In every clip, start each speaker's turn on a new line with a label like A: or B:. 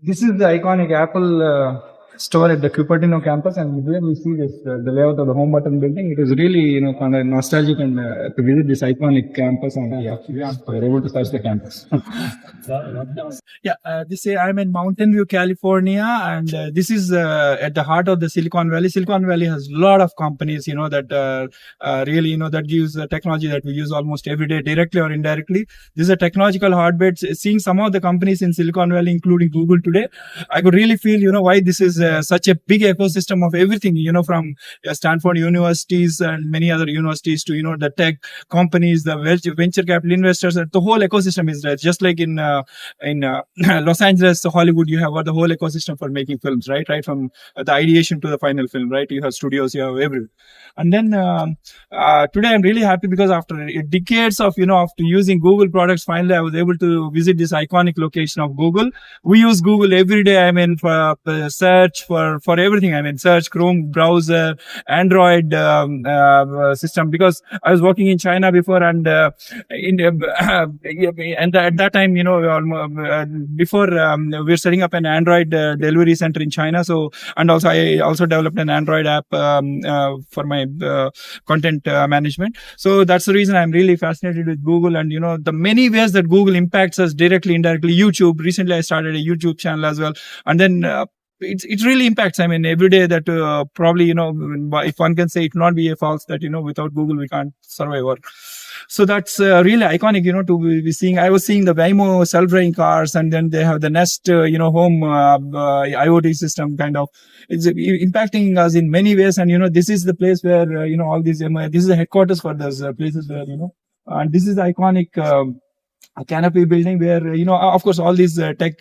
A: This is the iconic Apple store at the Cupertino campus, and here we see this the layout of the home button building. It is really kind of nostalgic and to visit this iconic campus, and we're able to touch the campus.
B: I'm in Mountain View, California, and this is at the heart of the Silicon Valley. Silicon Valley has a lot of companies, that really, that gives the technology that we use almost every day, directly or indirectly. This is a technological hotbed. Seeing some of the companies in Silicon Valley, including Google today, I could really feel, why this is such a big ecosystem of everything, from Stanford universities and many other universities to, the tech companies, the venture capital investors. The whole ecosystem is there. Just like in Los Angeles, Hollywood, you have the whole ecosystem for making films, right from the ideation to the final film, right? You have studios, you have everything. And then today I'm really happy because after decades of after using Google products, finally I was able to visit this iconic location of Google. We use Google every day. I mean, for search, for everything. I mean, search, Chrome browser, Android system. Because I was working in China before, and and at that time, before we were setting up an Android delivery center in China. So, and also I also developed an Android app for my content management. So that's the reason I'm really fascinated with Google, and the many ways that Google impacts us directly, indirectly. YouTube. Recently, I started a YouTube channel as well, and then. It really impacts. I mean, every day that probably, if one can say, it will not be a false that, without Google, we can't survive. So that's really iconic, to be seeing. I was seeing the Waymo self-driving cars, and then they have the Nest, home IoT system kind of. It's impacting us in many ways. And, this is the place where, all these, this is the headquarters for those places where, and this is the iconic a canopy building where, of course, all these tech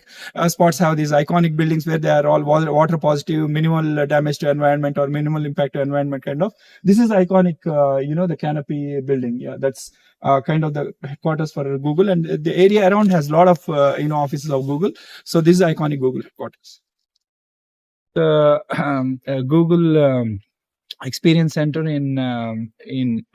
B: spots have these iconic buildings where they are all water positive, minimal damage to environment or minimal impact to environment kind of. This is iconic, the canopy building. Yeah, that's kind of the headquarters for Google, and the area around has a lot of, offices of Google. So this is iconic Google headquarters. The Google Experience Center in in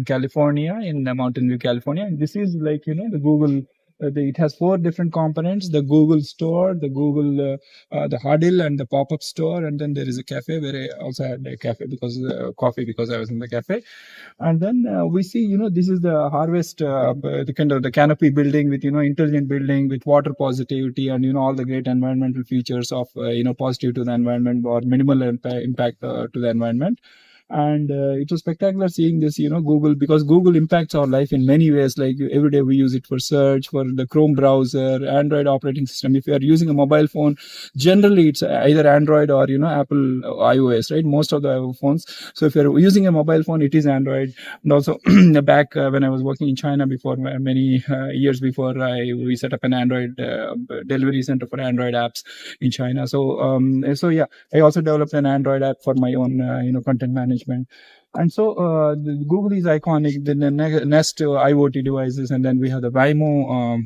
B: California, in Mountain View, California. And this is like the Google. It has 4 different components: the Google Store, the Google, the Huddle, and the pop-up store. And then there is a cafe where I also had a cafe because coffee because I was in the cafe. And then we see, this is the Harvest, the kind of the canopy building with intelligent building with water positivity and all the great environmental features of positive to the environment or minimal impact to the environment. And it was spectacular seeing this, Google, because Google impacts our life in many ways. Like every day we use it for search, for the Chrome browser, Android operating system. If you are using a mobile phone, generally it's either Android or, Apple iOS, right? Most of the phones. So if you're using a mobile phone, it is Android. And also back when I was working in China before, many years before, we set up an Android delivery center for Android apps in China. So yeah, I also developed an Android app for my own, content management. And so Google is iconic. Then the Nest IoT devices, and then we have the Waymo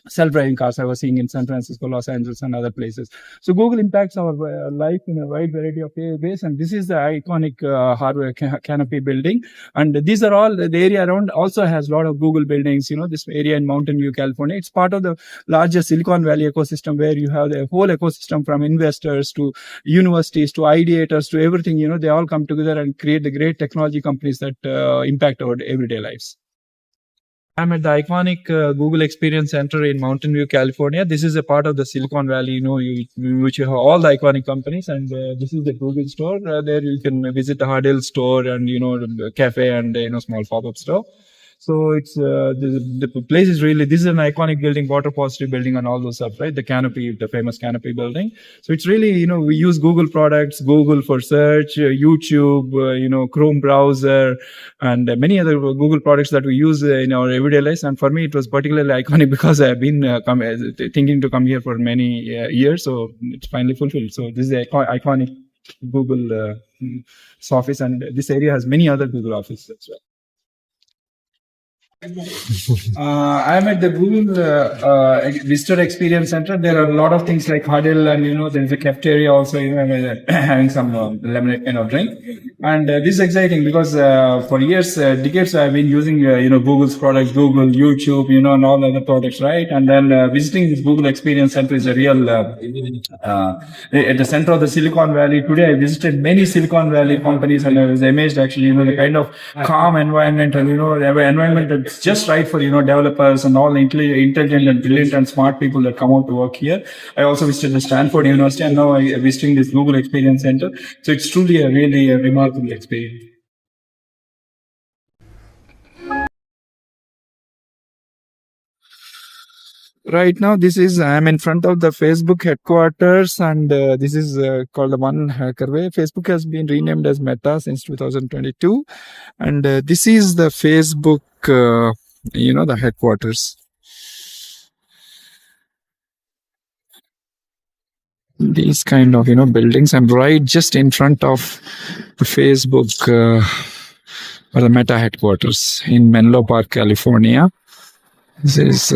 B: self-driving cars I was seeing in San Francisco, Los Angeles, and other places. So Google impacts our life in a wide variety of ways, and this is the iconic hardware canopy building. And these are all, the area around also has a lot of Google buildings. This area in Mountain View, California, it's part of the larger Silicon Valley ecosystem where you have the whole ecosystem from investors to universities to ideators to everything. They all come together and create the great technology companies that impact our everyday lives. I'm at the iconic Google Experience Center in Mountain View, California. This is a part of the Silicon Valley, which you have all the iconic companies. And this is the Google store. There you can visit the Huddle store and, the cafe and, small pop-up store. So it's the place is really, this is an iconic building, water positive building and all those stuff, right? The canopy, the famous canopy building. So it's really, we use Google products, Google for search, YouTube, Chrome browser, and many other Google products that we use in our everyday lives. And for me, it was particularly iconic because I've been thinking to come here for many years. So it's finally fulfilled. So this is the iconic Google office, and this area has many other Google offices as well.
A: I'm at the Google Visitor Experience Center. There are a lot of things like huddle, and there's a cafeteria also. Having some lemonade kind of drink, and this is exciting because for years, decades, I've been using Google's products, Google, YouTube, and all other products, right? And then visiting this Google Experience Center is a real at the center of the Silicon Valley. Today, I visited many Silicon Valley companies, and I was amazed actually. The kind of calm environment, and the environment that's just right for developers and all the intelligent and brilliant and smart people that come out to work here. I also visited the Stanford University, and now I'm visiting this Google Experience Center. So it's truly a really remarkable experience.
B: Right now, I'm in front of the Facebook headquarters, and this is called the One Hacker Way. Facebook has been renamed as Meta since 2022, and this is the Facebook, the headquarters. These kind of buildings. I'm right just in front of the Facebook or the Meta headquarters in Menlo Park, California. This is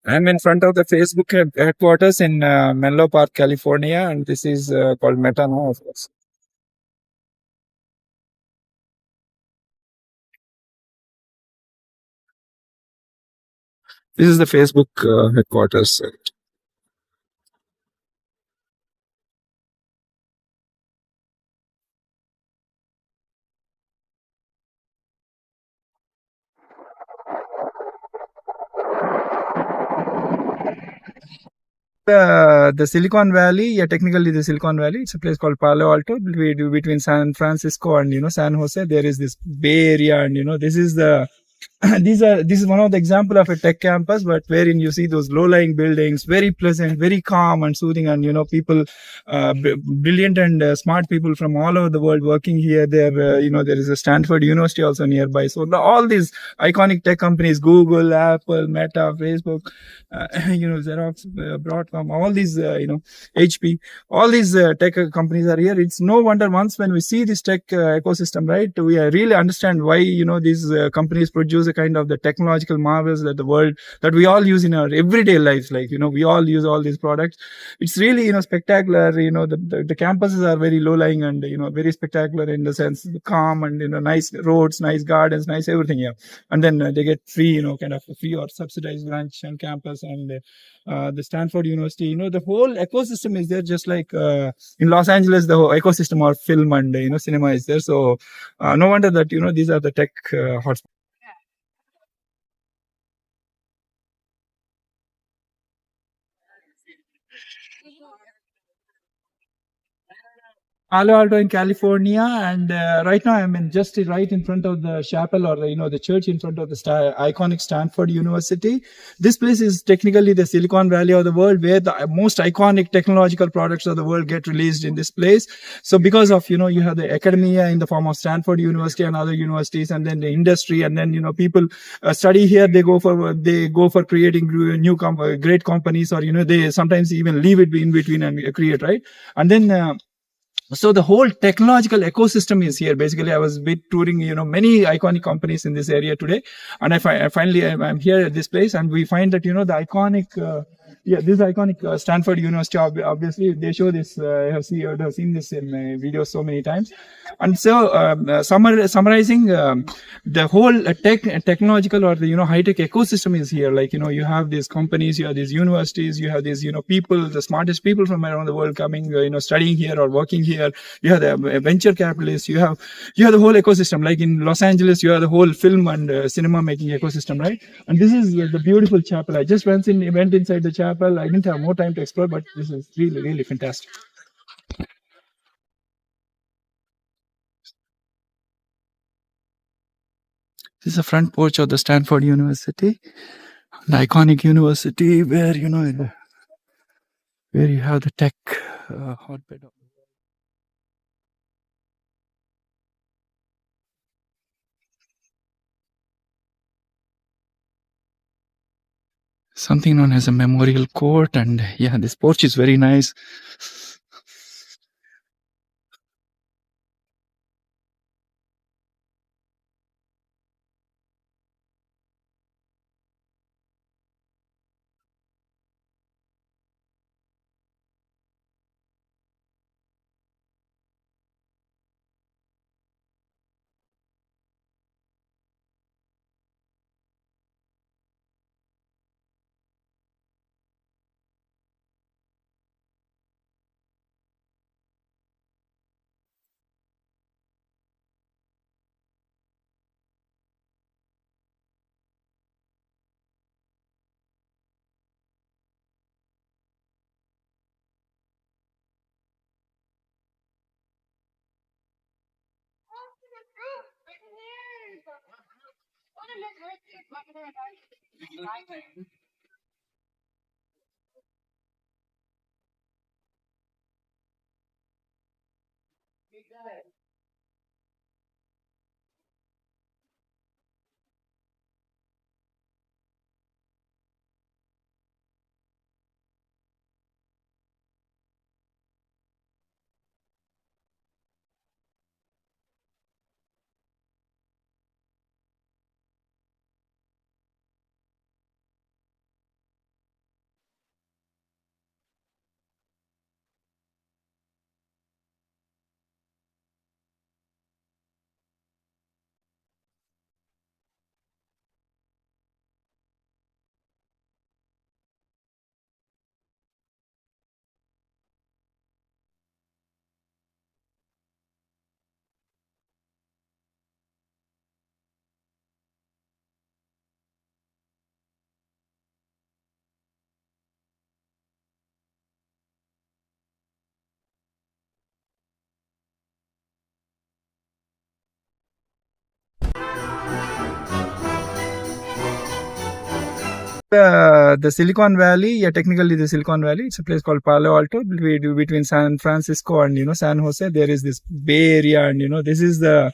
B: I'm in front of the Facebook headquarters in Menlo Park, California, and this is called Meta now, of course. This is the Facebook headquarters. The Silicon Valley, technically the Silicon Valley, it's a place called Palo Alto between San Francisco and San Jose. There is this Bay Area, and this is the this is one of the example of a tech campus, but wherein you see those low-lying buildings, very pleasant, very calm and soothing, and people, brilliant and smart people from all over the world working here. There, there is a Stanford University also nearby. So all these iconic tech companies, Google, Apple, Meta, Facebook, Xerox, Broadcom, all these, HP, all these tech companies are here. It's no wonder once when we see this tech ecosystem, right, we really understand why these companies produce a kind of the technological marvels that we all use in our everyday lives. Like we all use all these products. It's really spectacular. The campuses are very low lying and very spectacular in the sense calm and nice roads, nice gardens, nice everything. Yeah, and then they get free kind of free or subsidized lunch on campus. And the Stanford University, the whole ecosystem is there, just like in Los Angeles, the whole ecosystem of film and cinema is there. So no wonder that these are the tech hotspots. Palo Alto in California, and right now I'm just right in front of the chapel, or the church in front of the iconic Stanford University. This place is technically the Silicon Valley of the world, where the most iconic technological products of the world get released in this place. So because of you have the academia in the form of Stanford University and other universities, and then the industry, and then people study here. They go for creating new great companies, or they sometimes even leave it in between and create, right, and then. So the whole technological ecosystem is here. Basically, I was touring, many iconic companies in this area today, and I'm here at this place, and we find that the iconic, this iconic Stanford University. Obviously, they show this. I have seen this in videos so many times, and so summarizing the whole technological or the high tech ecosystem is here. Like you have these companies, you have these universities, you have these people, the smartest people from around the world coming, studying here or working here. You have the venture capitalists. You have the whole ecosystem. Like in Los Angeles, you have the whole film and cinema making ecosystem, right? And this is the beautiful chapel. I just went inside the chapel. I didn't have more time to explore, but this is really, really fantastic. This is the front porch of the Stanford University, an iconic university where where you have the tech hotbed. Something known as a memorial court, and yeah, this porch is very nice. The Silicon Valley, yeah, technically the Silicon Valley. It's a place called Palo Alto between San Francisco and San Jose. There is this Bay Area, and this is the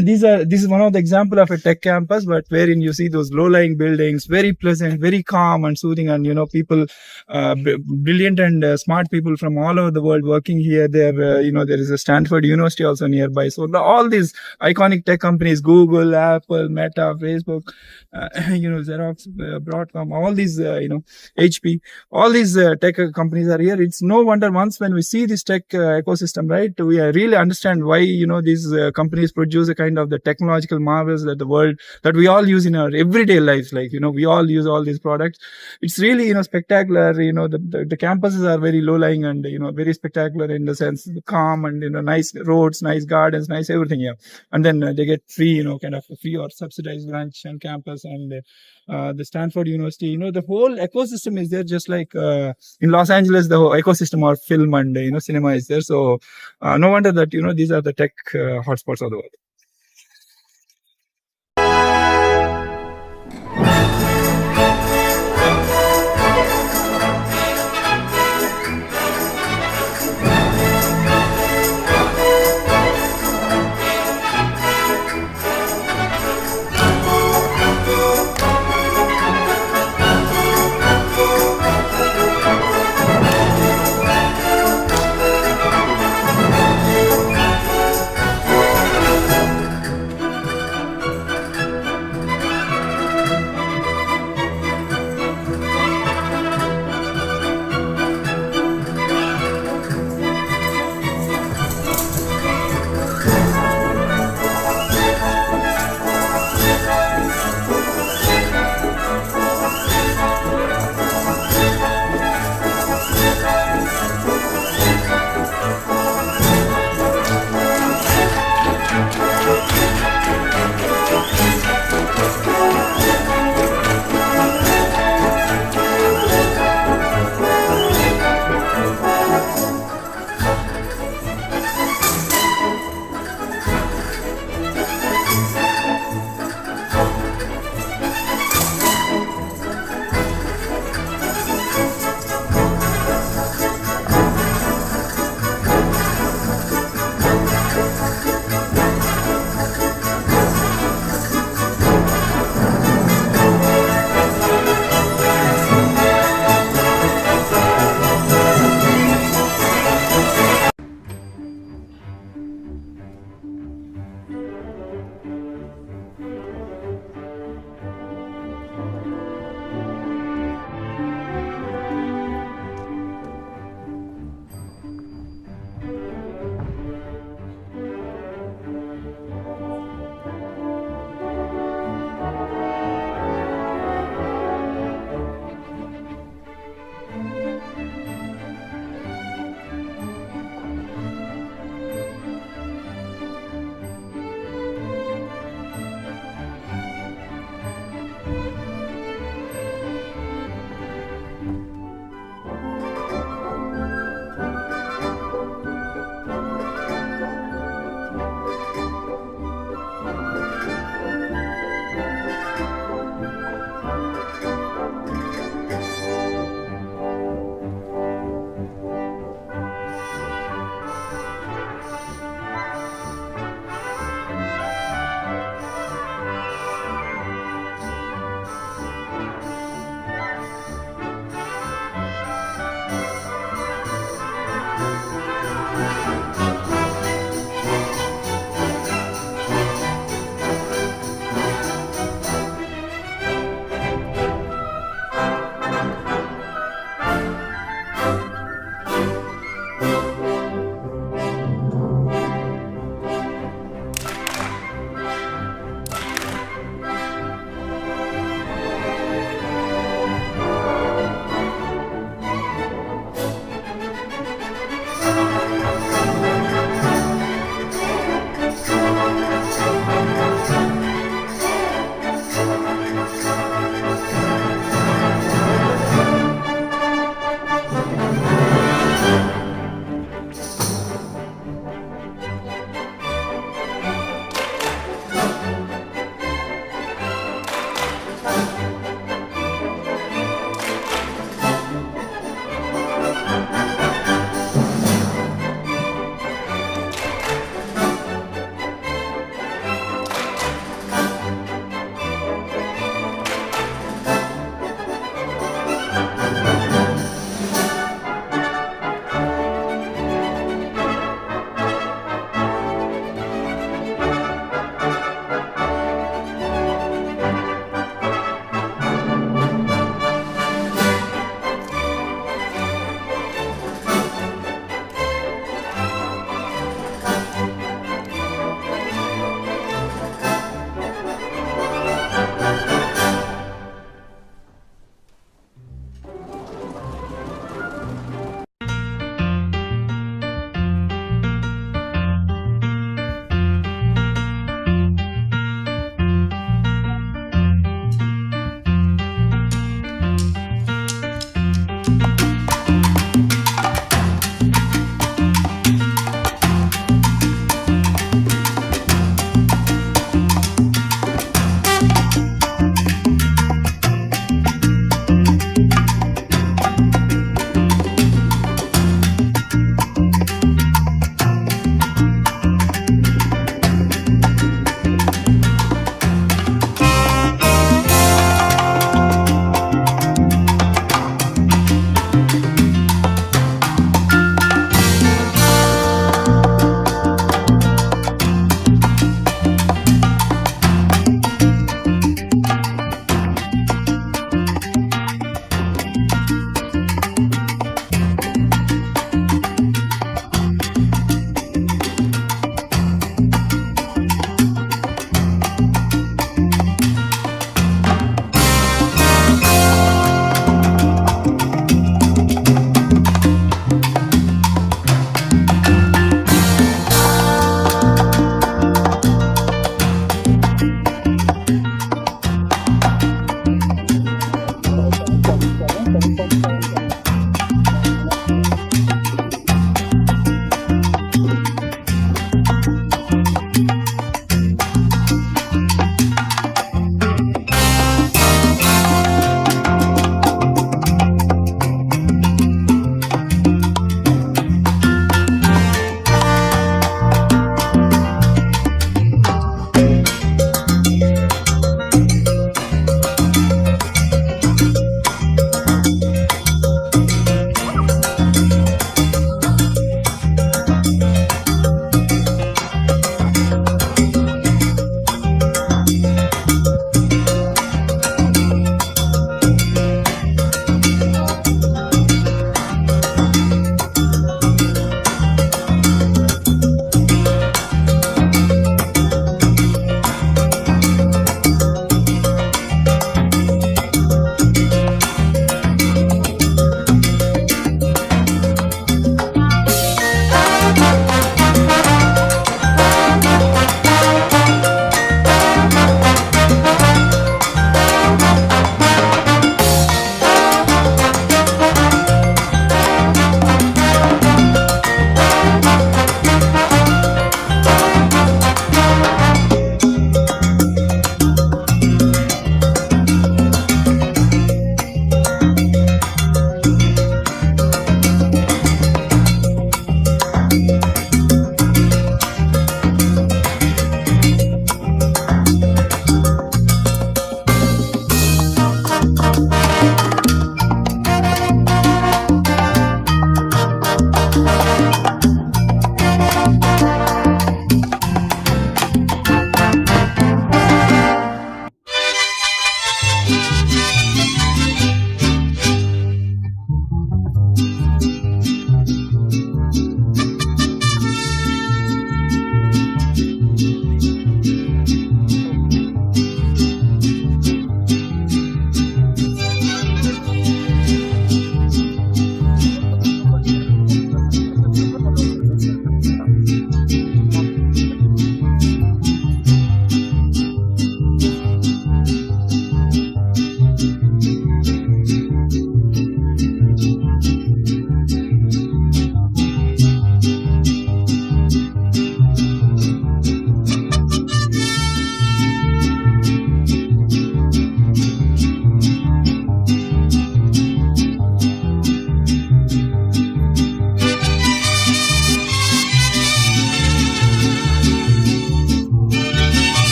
B: this is one of the example of a tech campus, but wherein you see those low-lying buildings, very pleasant, very calm and soothing, and people, brilliant and smart people from all over the world working here. There, there is a Stanford University also nearby. So all these iconic tech companies, Google, Apple, Meta, Facebook, Xerox, Broadcom, all these, HP, all these tech companies are here. It's no wonder once when we see this tech ecosystem, right, we really understand why these companies produce a kind of the technological marvels that we all use in our everyday lives. Like we all use all these products. It's really spectacular. The campuses are very low lying and very spectacular in the sense calm and nice roads, nice gardens, nice everything. Yeah, and then they get free kind of free or subsidized lunch on campus. And the Stanford University, the whole ecosystem is there. Just like in Los Angeles, the whole ecosystem of film and cinema is there. So no wonder that these are the tech hotspots of the world.